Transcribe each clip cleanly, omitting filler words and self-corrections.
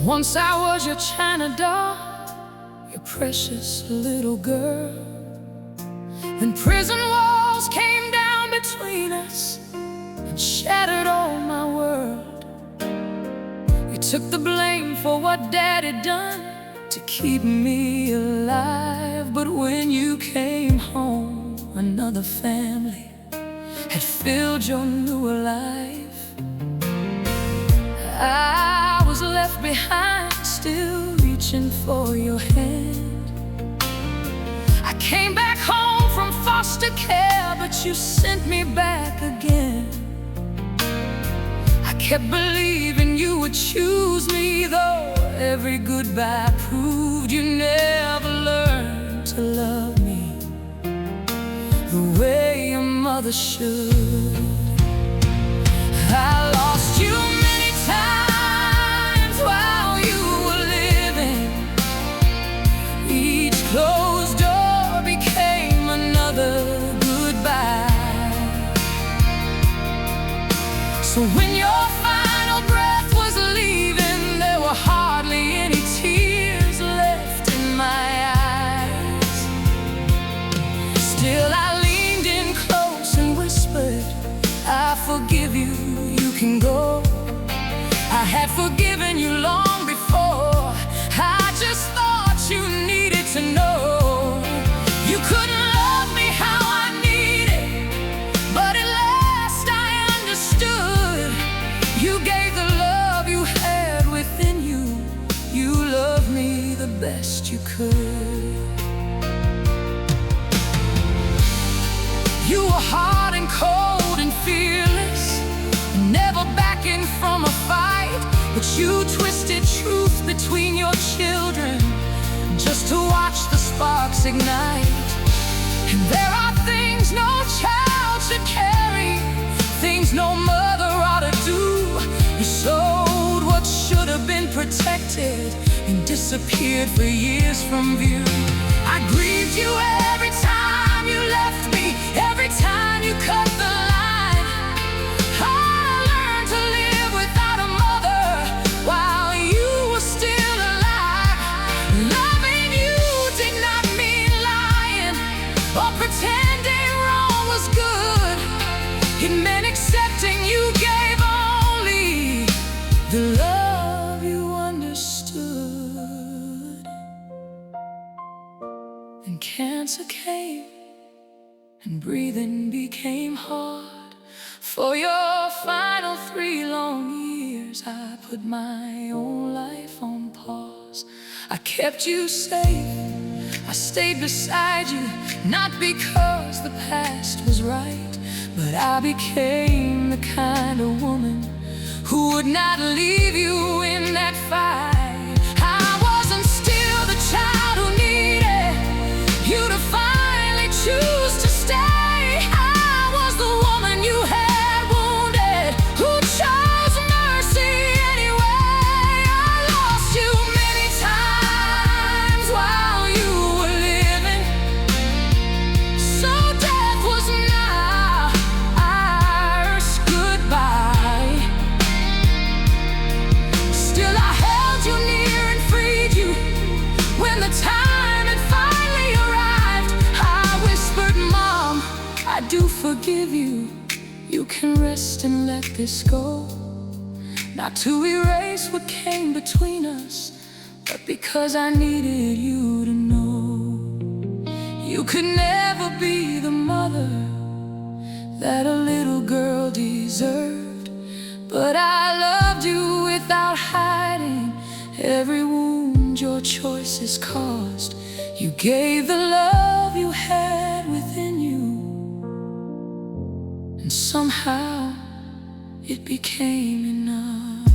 Once I was your China doll, your precious little girl. Then prison walls came down between us and shattered all my world. You took the blame for what Daddy done to keep me alive. But when you came home, another family had filled your new life. I was left behind, still reaching for your hand. I came back home from foster care, but you sent me back again. I kept believing you would choose me, though every goodbye proved you never learned to love me the way a mother should. I lost you many times while you were living. Each closed door became another goodbye. So when your final breath was leaving, there were hardly any tears left in my eyes. Still I leaned in close and whispered, I forgive you, you can go. I had forgiven you long before. I just thought you needed to know you couldn't love me how I needed, but at last I understood. You gave the love you had within you. You loved me the best you could. You were hard and cold and fearless, never backing from a fight. But you twisted truth between your children just to watch the sparks ignite. And there are things no child should carry, things no mother ought to do. You sold what should have been protected and disappeared for years from view. I grieved you every time you left me, every time you cut the line. I learned to live without a mother while you were still alive. Loving you did not mean lying or pretending wrong was good. It meant accepting you gave only the love you understood. And cancer came and breathing became hard. For your final 3 long years, I put my own life on pause. I kept you safe, I stayed beside you, not because the past was right, but I became the kind of woman who would not leave you in that fight. I wasn't still the child who needed you to finally choose to stay. I was the woman you had wounded, who chose mercy anyway. I lost you many times while you were living, so death was not our goodbye. Still I held you near and freed you when the time had finally arrived. I whispered, Mom, I do forgive you. You can rest and let this go. Not to erase what came between us, but because I needed you to know you could never be the mother that a little girl deserved. But I loved you without hiding every wound your choices caused. You gave the love you had within you, and somehow it became enough.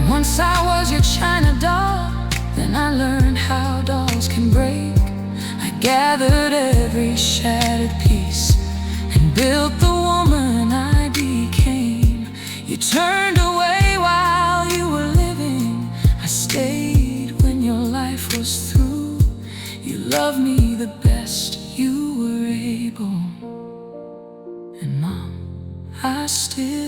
Once I was your China doll, then I learned how dolls can break. I gathered every shattered piece and built the woman I became. You turned away while you were living, I stayed when your life was through. You loved me the best you were able, and Mom, I still